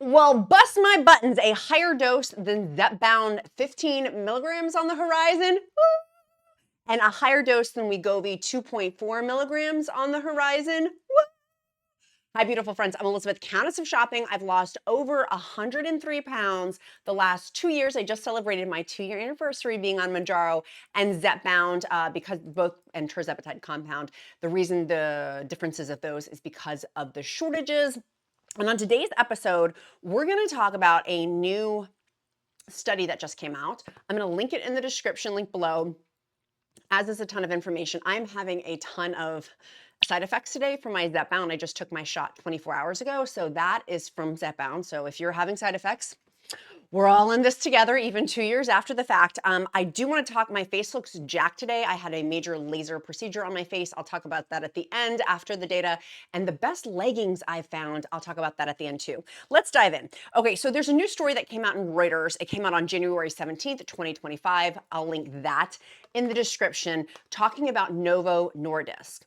Well, bust my buttons, a higher dose than Zepbound 15 milligrams on the horizon. And a higher dose than Wegovy 2.4 milligrams on the horizon. Hi, beautiful friends. I'm Elizabeth, Countess of Shopping. I've lost over 103 pounds the last 2 years. I just celebrated my 2-year anniversary being on Mounjaro and Zepbound because both, and Tirzepatide compound. The reason the differences of those is because of the shortages. And on today's episode, we're going to talk about a new study that just came out. I'm going to link it in the description, link below. As is a ton of information, I'm having a ton of side effects today from my Zepbound. I just took my shot 24 hours ago, so that is from Zepbound. So if you're having side effects, we're all in this together, even 2 years after the fact. I do want to talk, my face looks jacked today. I had a major laser procedure on my face. I'll talk about that at the end after the data. And the best leggings I've found, I'll talk about that at the end too. Let's dive in. Okay, so there's a new story that came out in Reuters. It came out on January 17th, 2025. I'll link that in the description, talking about Novo Nordisk.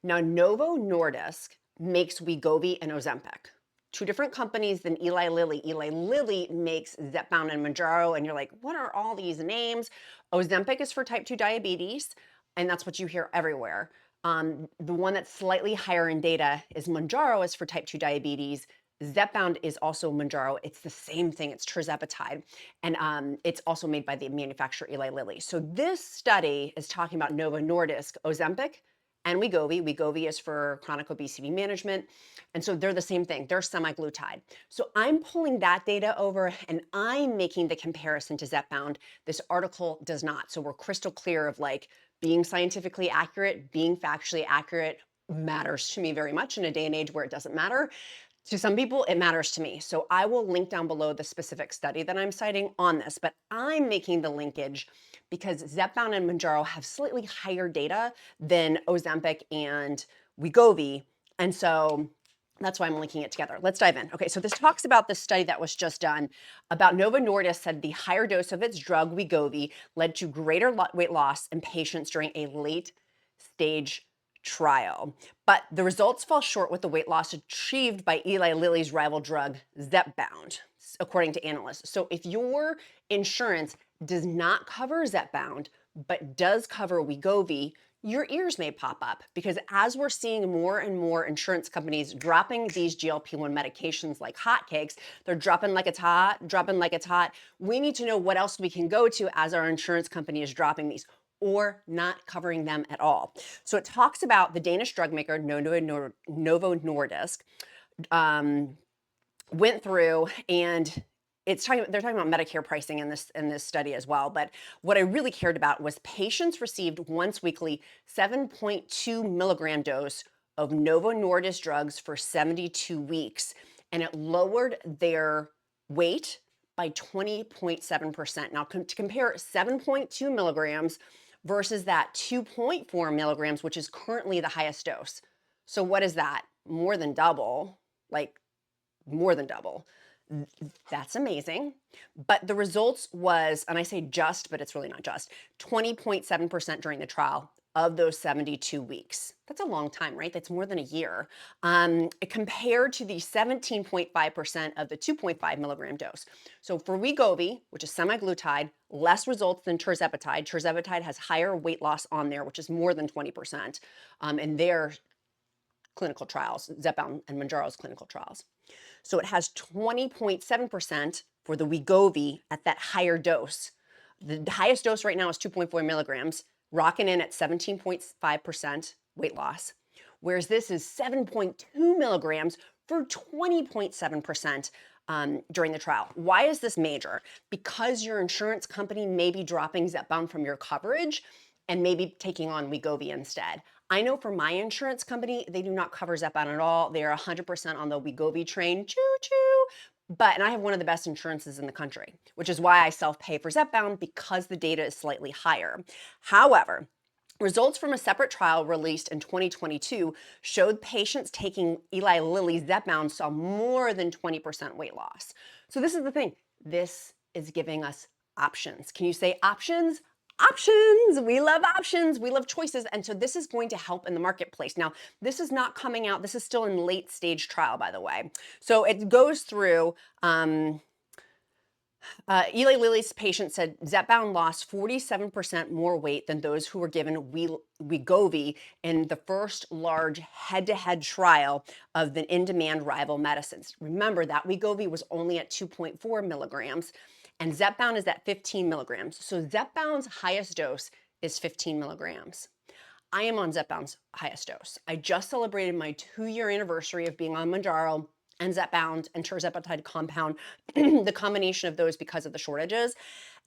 Now, Novo Nordisk makes Wegovy and Ozempic. Two different companies than Eli Lilly. Eli Lilly makes Zepbound and Mounjaro, and you're like, what are all these names? Ozempic is for type 2 diabetes, and that's what you hear everywhere. The one that's slightly higher in data is Mounjaro is for type 2 diabetes. Zepbound is also Mounjaro. It's the same thing. It's Tirzepatide, and it's also made by the manufacturer Eli Lilly. So this study is talking about Novo Nordisk, Ozempic, and Wegovy. Wegovy is for chronic obesity management. And so they're the same thing. They're semaglutide. So I'm pulling that data over and I'm making the comparison to Zepbound. This article does not. So we're crystal clear of like being scientifically accurate, being factually accurate matters to me very much in a day and age where it doesn't matter. To some people, it matters to me. So I will link down below the specific study that I'm citing on this, but I'm making the linkage because Zepbound and Mounjaro have slightly higher data than Ozempic and Wegovy. And so that's why I'm linking it together. Let's dive in. Okay, so this talks about the study that was just done about Novo Nordisk said the higher dose of its drug Wegovy led to greater weight loss in patients during a late stage trial. But the results fall short with the weight loss achieved by Eli Lilly's rival drug, Zepbound, according to analysts. So if your insurance does not cover Zepbound, but does cover Wegovy, your ears may pop up because as we're seeing more and more insurance companies dropping these GLP-1 medications like hotcakes, they're dropping like it's hot, dropping like it's hot. We need to know what else we can go to as our insurance company is dropping these or not covering them at all. So it talks about the Danish drug maker Novo Nordisk went through and they're talking about Medicare pricing in this study as well. But what I really cared about was patients received once weekly 7.2 milligram dose of Novo Nordisk drugs for 72 weeks, and it lowered their weight by 20.7%. Now, to compare 7.2 milligrams versus that 2.4 milligrams, which is currently the highest dose. So what is that? More than double, like more than double. That's amazing. But the results was, and I say just, but it's really not just, 20.7% during the trial of those 72 weeks. That's a long time, right? That's more than a year. Compared to the 17.5% of the 2.5 milligram dose. So for Wegovy, which is semaglutide, less results than Tirzepatide. Tirzepatide has higher weight loss on there, which is more than 20% in their clinical trials, Zepbound and Mounjaro's clinical trials. So it has 20.7% for the Wegovy at that higher dose. The highest dose right now is 2.4 milligrams, rocking in at 17.5% weight loss, whereas this is 7.2 milligrams for 20.7% during the trial. Why is this major? Because your insurance company may be dropping Zepbound from your coverage and maybe taking on Wegovy instead. I know for my insurance company, they do not cover Zepbound at all. They are 100% on the Wegovy train, choo-choo. And I have one of the best insurances in the country, which is why I self-pay for Zepbound because the data is slightly higher. However, results from a separate trial released in 2022 showed patients taking Eli Lilly's Zepbound saw more than 20% weight loss. So this is the thing. This is giving us options. Can you say options? Options. We love options. We love choices. And so this is going to help in the marketplace. Now, this is not coming out. This is still in late stage trial, by the way. So it goes through, Eli Lilly's patient said Zepbound lost 47% more weight than those who were given Wegovy in the first large head-to-head trial of the in-demand rival medicines. Remember that Wegovy was only at 2.4 milligrams and Zepbound is at 15 milligrams. So Zepbound's highest dose is 15 milligrams. I am on Zepbound's highest dose. I just celebrated my 2-year anniversary of being on Mounjaro and Zepbound and Tirzepatide compound, the combination of those because of the shortages.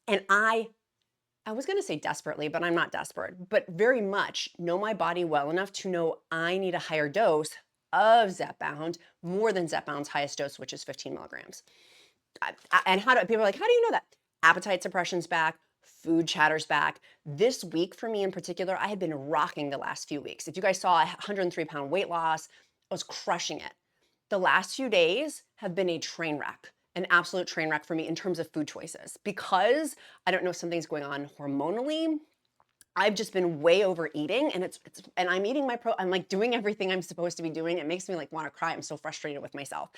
And I was gonna say desperately, but I'm not desperate, but very much know my body well enough to know I need a higher dose of Zepbound, more than Zepbound's highest dose, which is 15 milligrams. And people are like, how do you know that? Appetite suppression's back, food chatter's back. This week for me in particular, I had been rocking the last few weeks. If you guys saw a 103-pound weight loss, I was crushing it. The last few days have been a train wreck, an absolute train wreck for me in terms of food choices. Because I don't know if something's going on hormonally, I've just been way overeating and and I'm eating I'm like doing everything I'm supposed to be doing. It makes me like want to cry. I'm so frustrated with myself.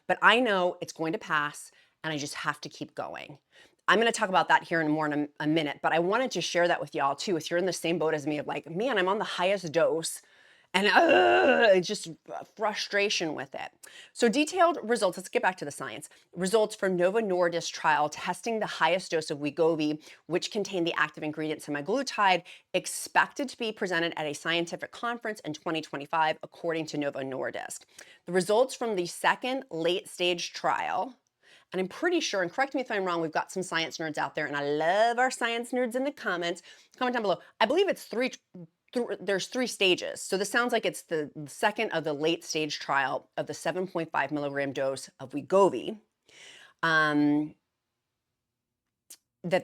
But I know it's going to pass and I just have to keep going. I'm going to talk about that here in a minute, but I wanted to share that with y'all too. If you're in the same boat as me of like, man, I'm on the highest dose and it's just frustration with it. So detailed results, let's get back to the science. Results from Novo Nordisk trial testing the highest dose of Wegovy, which contained the active ingredient semaglutide, expected to be presented at a scientific conference in 2025, according to Novo Nordisk. The results from the second late stage trial, and I'm pretty sure, and correct me if I'm wrong, we've got some science nerds out there, and I love our science nerds in the comments. Comment down below. I believe it's there's 3 stages. So this sounds like it's the second of the late stage trial of the 7.5 milligram dose of Wegovy. That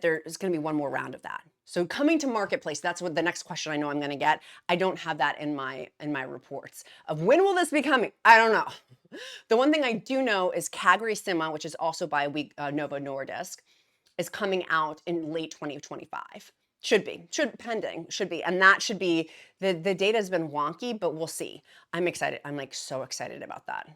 there is going to be one more round of that. So coming to marketplace, that's what the next question I know I'm going to get. I don't have that in my reports of when will this be coming? I don't know. The one thing I do know is CagriSema, which is also by Novo Nordisk, is coming out in late 2025. Should be, and that should be, the data has been wonky, but we'll see. I'm excited. I'm like so excited about that.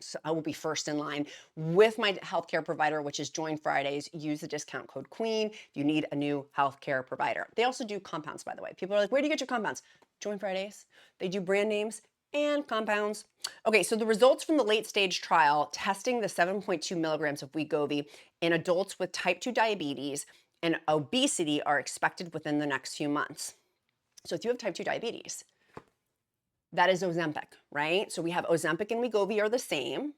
So I will be first in line with my healthcare provider, which is Join Fridays. Use the discount code QUEEN if you need a new healthcare provider. They also do compounds, by the way. People are like, where do you get your compounds? Join Fridays. They do brand names and compounds. Okay, so the results from the late stage trial testing the 7.2 milligrams of Wegovy in adults with type 2 diabetes and obesity are expected within the next few months. So if you have type 2 diabetes, that is Ozempic, right? So we have Ozempic and Wegovy are the same.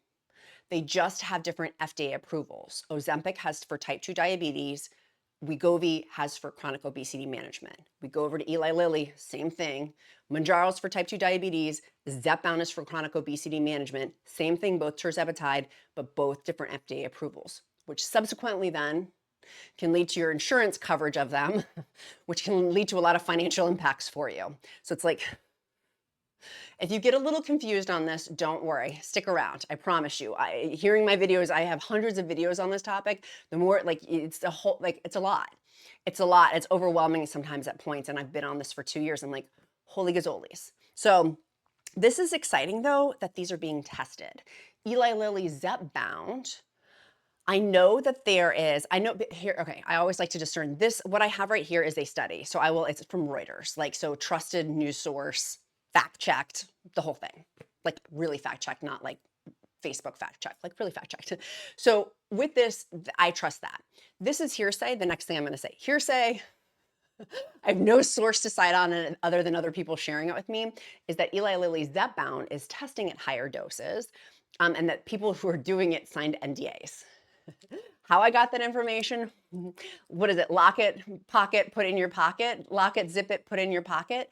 They just have different FDA approvals. Ozempic has for type 2 diabetes. Wegovy has for chronic obesity management. We go over to Eli Lilly, same thing. Mounjaro's for type 2 diabetes. Zepbound is for chronic obesity management. Same thing, both Tirzepatide, but both different FDA approvals, which subsequently then can lead to your insurance coverage of them, which can lead to a lot of financial impacts for you. So it's like, if you get a little confused on this, don't worry, stick around. I promise you. Hearing my videos, I have hundreds of videos on this topic. The more, like, it's the whole, like, it's a lot. It's a lot. It's overwhelming sometimes at points. And I've been on this for 2 years. I'm like, holy gazolies. So this is exciting though, that these are being tested. Eli Lilly Zepbound. I know that there is, I know here, okay, I always like to discern this. What I have right here is a study. So it's from Reuters, like, so trusted news source, fact checked, the whole thing, like really fact checked, not like Facebook fact checked, like really fact checked. So with this, I trust that. This is hearsay. The next thing I'm going to say, hearsay. I have no source to cite on it other than other people sharing it with me, is that Eli Lilly's Zepbound is testing at higher doses, and that people who are doing it signed NDAs. How I got that information? What is it? Lock it, pocket, put in your pocket. Lock it, zip it, put in your pocket.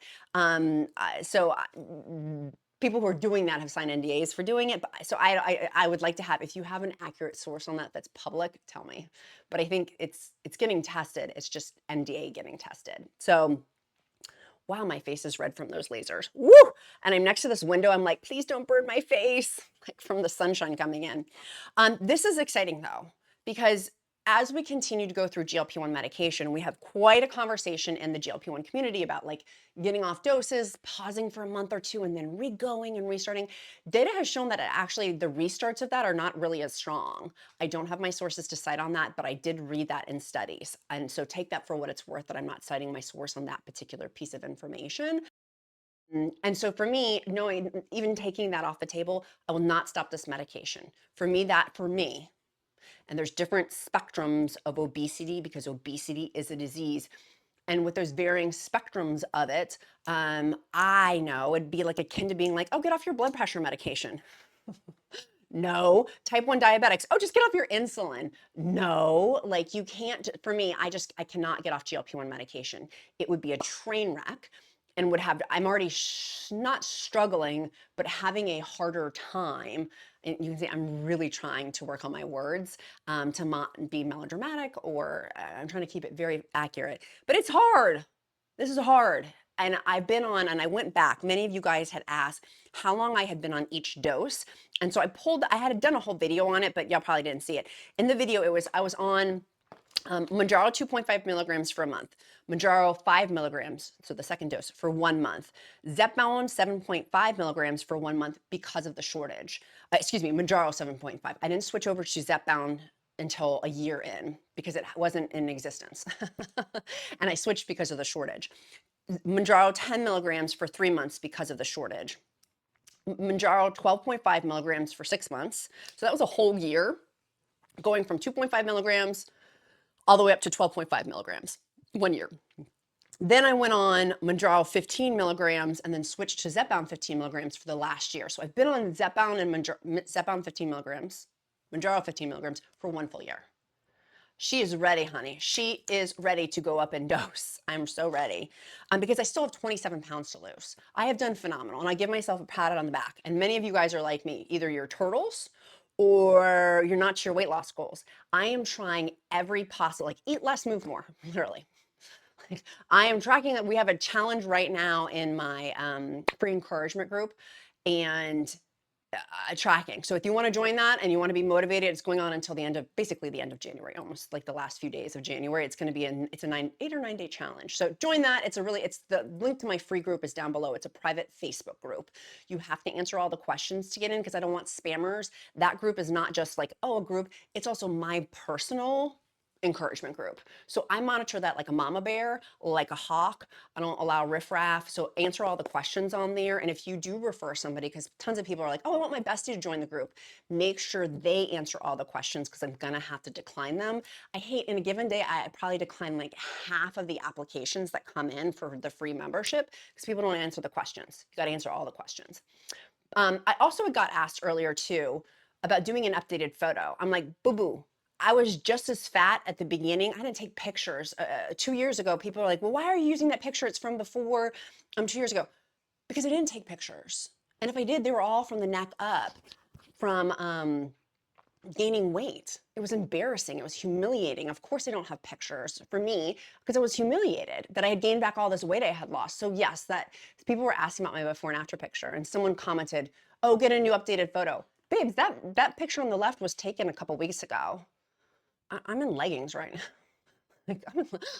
People who are doing that have signed NDAs for doing it. So I would like to have, if you have an accurate source on that that's public, tell me. But I think it's getting tested. It's just NDA getting tested. So wow, my face is red from those lasers. Woo! And I'm next to this window. I'm like, please don't burn my face, like from the sunshine coming in. This is exciting though, because as we continue to go through GLP-1 medication, we have quite a conversation in the GLP-1 community about like getting off doses, pausing for a month or two, and then re-going and restarting. Data has shown that actually the restarts of that are not really as strong. I don't have my sources to cite on that, but I did read that in studies. And so take that for what it's worth, that I'm not citing my source on that particular piece of information. And so for me, knowing, even taking that off the table, I will not stop this medication. For me, and there's different spectrums of obesity because obesity is a disease. And with those varying spectrums of it, I know it'd be like akin to being like, oh, get off your blood pressure medication. No. Type 1 diabetics, oh, just get off your insulin. No, like you can't, for me, I cannot get off GLP-1 medication. It would be a train wreck and would have, I'm already not struggling, but having a harder time. And you can see I'm really trying to work on my words to not be melodramatic, or I'm trying to keep it very accurate, but it's hard. This is hard. And I've been on, and I went back, many of you guys had asked how long I had been on each dose. And so I had done a whole video on it, but y'all probably didn't see it. In the video, I was on Mounjaro 2.5 milligrams for a month, Mounjaro 5 milligrams, so the second dose, for 1 month, Zepbound 7.5 milligrams for 1 month because of the shortage. Mounjaro 7.5. I didn't switch over to Zepbound until a year in because it wasn't in existence. And I switched because of the shortage. Mounjaro 10 milligrams for 3 months because of the shortage. Mounjaro 12.5 milligrams for 6 months. So that was a whole year, going from 2.5 milligrams all the way up to 12.5 milligrams, 1 year. Then I went on Mounjaro 15 milligrams and then switched to Zepbound 15 milligrams for the last year. So I've been on Zepbound and Zepbound 15 milligrams, Mounjaro 15 milligrams for 1 full year. She is ready, honey. She is ready to go up in dose. I'm so ready because I still have 27 pounds to lose. I have done phenomenal, and I give myself a pat on the back. And many of you guys are like me. Either you're turtles or you're not to your weight loss goals. I am trying every possible, like eat less, move more, literally. I am tracking that. We have a challenge right now in my free encouragement group, and tracking. So if you want to join that and you want to be motivated, it's going on until basically the end of January, almost like the last few days of January. It's going to be it's a 8 or 9 day challenge. So join that. It's the link to my free group is down below. It's a private Facebook group. You have to answer all the questions to get in because I don't want spammers. That group is not just like, oh, a group. It's also my personal encouragement group. So I monitor that like a mama bear, like a hawk. I don't allow riffraff. So answer all the questions on there. And if you do refer somebody, because tons of people are like, oh, I want my bestie to join the group, make sure they answer all the questions because I'm going to have to decline them. I hate, in a given day, I probably decline like half of the applications that come in for the free membership because people don't answer the questions. You got to answer all the questions. I also got asked earlier too about doing an updated photo. I'm like, boo-boo. I was just as fat at the beginning. I didn't take pictures. 2 years ago, people are like, well, why are you using that picture? It's from before 2 years ago. Because I didn't take pictures. And if I did, they were all from the neck up, from gaining weight. It was embarrassing. It was humiliating. Of course, I don't have pictures for me because I was humiliated that I had gained back all this weight I had lost. So yes, that people were asking about my before and after picture, and someone commented, oh, get a new updated photo. Babes, that picture on the left was taken a couple weeks ago. I'm in leggings right now.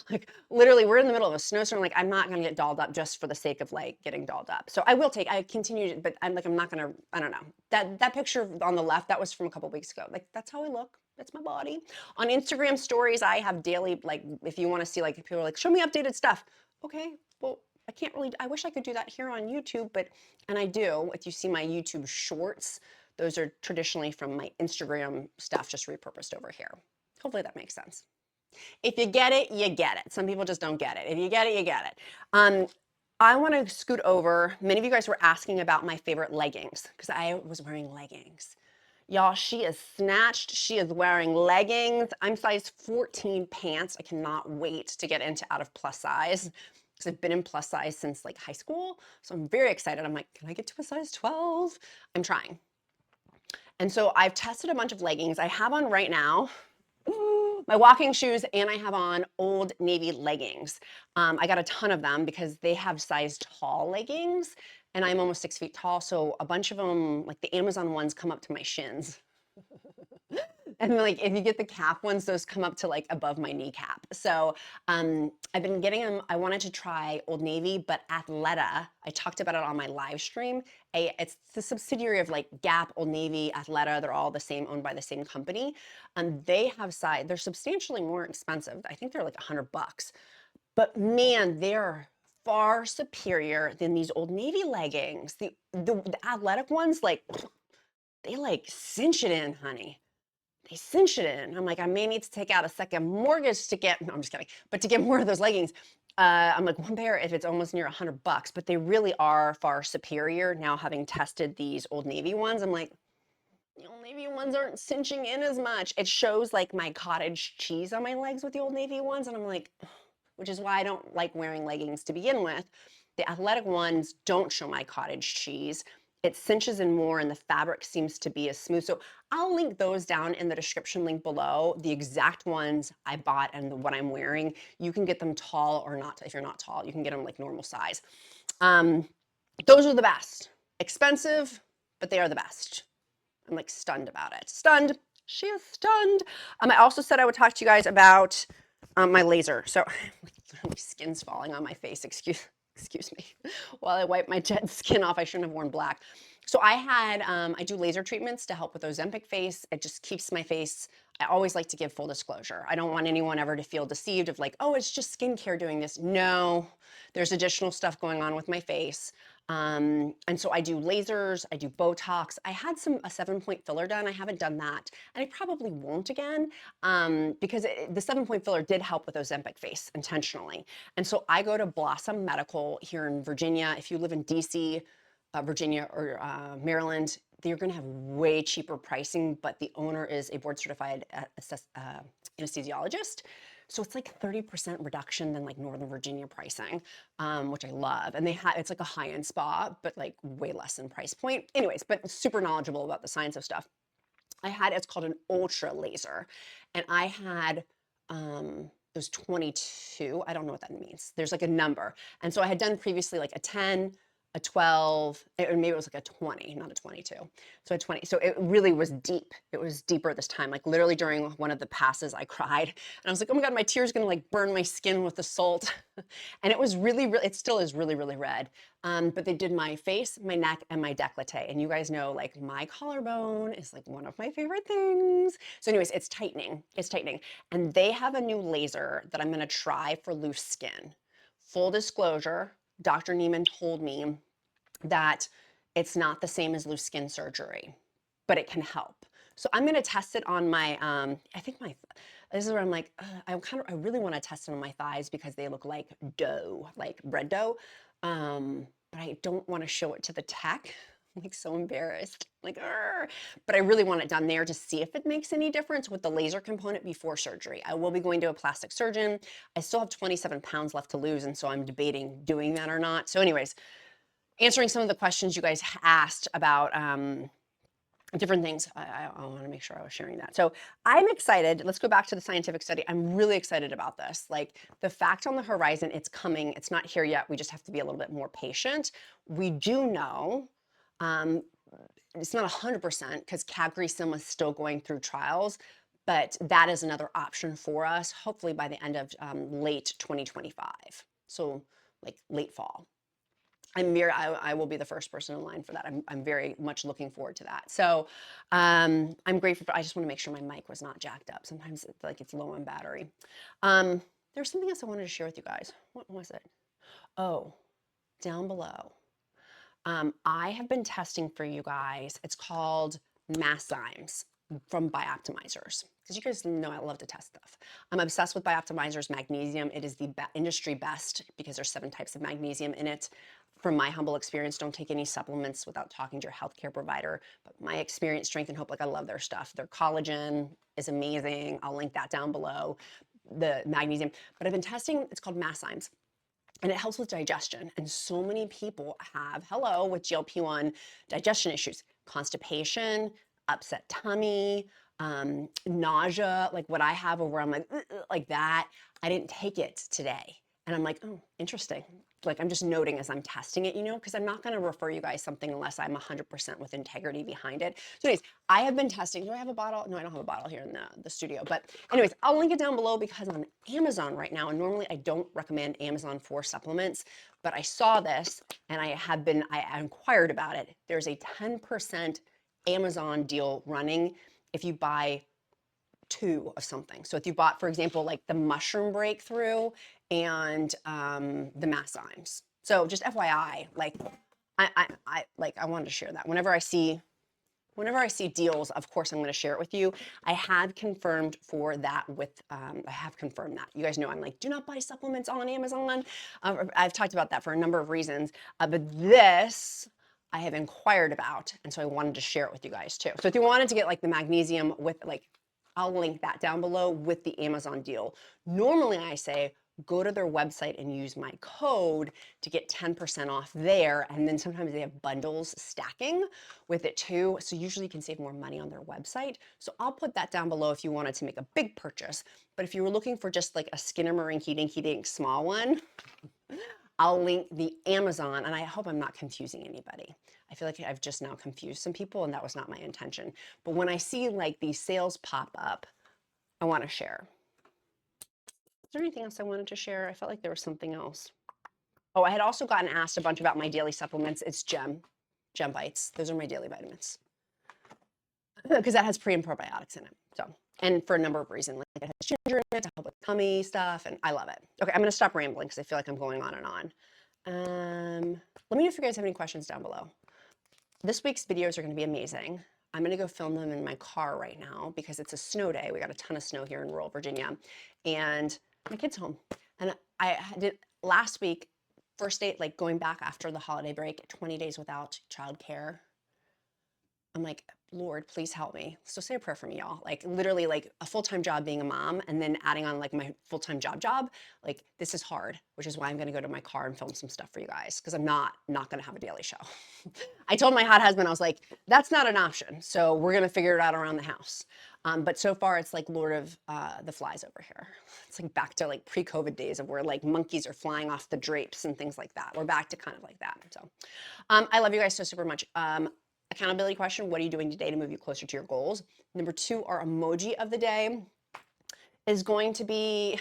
Like literally we're in the middle of a snowstorm. Like I'm not going to get dolled up just for the sake of like getting dolled up. So I continue, but I'm not going to, I don't know. That picture on the left, that was from a couple weeks ago. Like that's how I look. That's my body. On Instagram stories, I have daily, like if you want to see, like people are like, show me updated stuff. Okay, well, I can't really, I wish I could do that here on YouTube, and I do. If you see my YouTube shorts, those are traditionally from my Instagram stuff, just repurposed over here. Hopefully that makes sense. If you get it, you get it. Some people just don't get it. If you get it, you get it. I want to scoot over. Many of you guys were asking about my favorite leggings because I was wearing leggings. Y'all, she is snatched. She is wearing leggings. I'm size 14 pants. I cannot wait to get into out of plus size because I've been in plus size since like high school. So I'm very excited. I'm like, can I get to a size 12? I'm trying. And so I've tested a bunch of leggings. I have on right now my walking shoes, and I have on Old Navy leggings. I got a ton of them because they have size tall leggings, and I'm almost 6 feet tall, so a bunch of them, like the Amazon ones, come up to my shins. And like if you get the calf ones, those come up to like above my kneecap. So I've been getting them. I wanted to try Old Navy, but Athleta, I talked about it on my live stream. It's the subsidiary of like Gap, Old Navy, Athleta. They're all the same, owned by the same company. They have they're substantially more expensive. I think they're like $100. But man, they're far superior than these Old Navy leggings. The athletic ones, like, they like cinch it in, honey. They cinch it in. I'm like, I may need to take out a second mortgage to get, no, I'm just kidding, but to get more of those leggings. I'm like, one pair if it's almost near $100, but they really are far superior. Now having tested these Old Navy ones, I'm like, the Old Navy ones aren't cinching in as much. It shows like my cottage cheese on my legs with the Old Navy ones, and I'm like, which is why I don't like wearing leggings to begin with. The athletic ones don't show my cottage cheese. It cinches in more and the fabric seems to be as smooth. So I'll link those down in the description link below, the exact ones I bought and what I'm wearing. You can get them tall or not. If you're not tall, you can get them like normal size. Those are the best. Expensive, but they are the best. I'm like stunned about it. Stunned. She is stunned. I also said I would talk to you guys about my laser. So literally skin's falling on my face. Excuse me. While I wipe my dead skin off, I shouldn't have worn black. So I do laser treatments to help with Ozempic face. It just keeps my face. I always like to give full disclosure. I don't want anyone ever to feel deceived of like, oh, it's just skincare doing this. No, there's additional stuff going on with my face. And so I do lasers, I do Botox. I had a 7-point filler done. I haven't done that. And I probably won't again because the 7-point filler did help with Ozempic face intentionally. And so I go to Blossom Medical here in Virginia. If you live in DC, Virginia, or Maryland, they're going to have way cheaper pricing, but the owner is a board certified anesthesiologist. So it's like 30% reduction than like Northern Virginia pricing, which I love. And it's like a high-end spa, but like way less than price point. Anyways, but super knowledgeable about the science of stuff. It's called an ultra laser. And I had, it was 22. I don't know what that means. There's like a number. And so I had done previously like a 10, a 12, or maybe it was like a 20, not a 22. So a 20. So it really was deep. It was deeper this time. Like literally during one of the passes, I cried. And I was like, oh my God, my tears gonna like burn my skin with the salt. And it was really, it still is really, really red. But they did my face, my neck, and my décolleté. And you guys know like my collarbone is like one of my favorite things. So anyways, it's tightening. It's tightening. And they have a new laser that I'm gonna try for loose skin. Full disclosure, Dr. Neiman told me that it's not the same as loose skin surgery, but it can help. So I'm gonna test it on my, this is where I'm like, I really wanna test it on my thighs because they look like dough, like bread dough. But I don't wanna show it to the tech. I'm like so embarrassed, like, argh. But I really want it done there to see if it makes any difference with the laser component before surgery. I will be going to a plastic surgeon. I still have 27 pounds left to lose, and so I'm debating doing that or not. So anyways, answering some of the questions you guys asked about different things. I want to make sure I was sharing that. So I'm excited. Let's go back to the scientific study. I'm really excited about this. Like the fact on the horizon, it's coming. It's not here yet. We just have to be a little bit more patient. We do know, it's not 100% because CagriSim is still going through trials, but that is another option for us, hopefully by the end of late 2025. So like late fall. I will be the first person in line for that. I'm very much looking forward to that. So I'm grateful I just want to make sure my mic was not jacked up. Sometimes it's low on battery. There's something else I wanted to share with you guys. What was it? Oh, down below. I have been testing for you guys. It's called Masszymes from BIOptimizers. Because you guys know I love to test stuff. I'm obsessed with BIOptimizers magnesium. It is the industry best because there's 7 types of magnesium in it. From my humble experience, don't take any supplements without talking to your healthcare provider. But my experience, strength, and hope, like I love their stuff. Their collagen is amazing. I'll link that down below, the magnesium. But I've been testing, it's called Masszymes. And it helps with digestion. And so many people have, with GLP-1 digestion issues, constipation, upset tummy, nausea, like what I have where I'm like that. I didn't take it today. And I'm like, oh, interesting. Like I'm just noting as I'm testing it, you know, because I'm not going to refer you guys something unless I'm 100% with integrity behind it. So anyways, I have been testing. Do I have a bottle? No, I don't have a bottle here in the studio. But anyways, I'll link it down below because on Amazon right now, and normally I don't recommend Amazon for supplements, but I saw this and I inquired about it. There's a 10% Amazon deal running if you buy 2 of something. So if you bought, for example, like the mushroom breakthrough and the masszymes. So just FYI, like I wanted to share that. Whenever I see deals, of course I'm going to share it with you. I have confirmed for that with I have confirmed that. You guys know I'm like, do not buy supplements on Amazon. I've talked about that for a number of reasons, but this I have inquired about, and so I wanted to share it with you guys too. So if you wanted to get like the magnesium with like, I'll link that down below with the Amazon deal. Normally I say go to their website and use my code to get 10% off there. And then sometimes they have bundles stacking with it too. So usually you can save more money on their website. So I'll put that down below if you wanted to make a big purchase. But if you were looking for just like a Skinnamarink Dinky Dink small one, I'll link the Amazon, and I hope I'm not confusing anybody. I feel like I've just now confused some people, and that was not my intention. But when I see like these sales pop up, I want to share. Is there anything else I wanted to share? I felt like there was something else. Oh, I had also gotten asked a bunch about my daily supplements. It's Gem Bites. Those are my daily vitamins because that has pre and probiotics in it. So, and for a number of reasons, like it has ginger in it to help with tummy stuff, and I love it. Okay, I'm going to stop rambling because I feel like I'm going on and on. Let me know if you guys have any questions down below. This week's videos are going to be amazing. I'm going to go film them in my car right now because it's a snow day. We got a ton of snow here in rural Virginia, and my kid's home. And I did last week, first day, like going back after the holiday break, 20 days without childcare. I'm like, Lord, please help me. So say a prayer for me, y'all. Like literally like a full-time job being a mom and then adding on like my full-time job. Like this is hard, which is why I'm going to go to my car and film some stuff for you guys because I'm not going to have a daily show. I told my hot husband, I was like, that's not an option. So we're going to figure it out around the house. But so far it's like Lord of the Flies over here. It's like back to like pre-COVID days of where like monkeys are flying off the drapes and things like that. We're back to kind of like that. So I love you guys so super much. Accountability question, what are you doing today to move you closer to your goals? Number 2, our emoji of the day is going to be,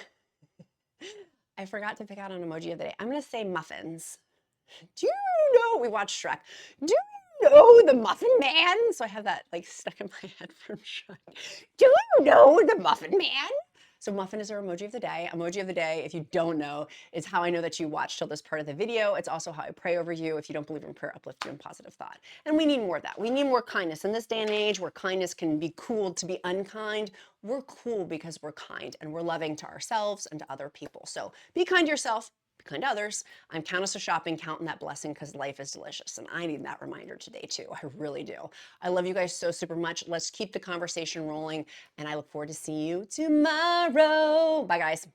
I forgot to pick out an emoji of the day. I'm going to say muffins. Do you know, we watched Shrek. Do you know the Muffin Man? So I have that like stuck in my head from Shrek. Do you know the Muffin Man? So muffin is our emoji of the day. Emoji of the day, if you don't know, is how I know that you watched till this part of the video. It's also how I pray over you. If you don't believe in prayer, uplift you in positive thought. And we need more of that. We need more kindness. In this day and age where kindness can be cool to be unkind, we're cool because we're kind and we're loving to ourselves and to other people. So be kind to yourself. Be kind to others. I'm Countess of Shopping, counting that blessing because life is delicious. And I need that reminder today too. I really do. I love you guys so super much. Let's keep the conversation rolling. And I look forward to seeing you tomorrow. Bye guys.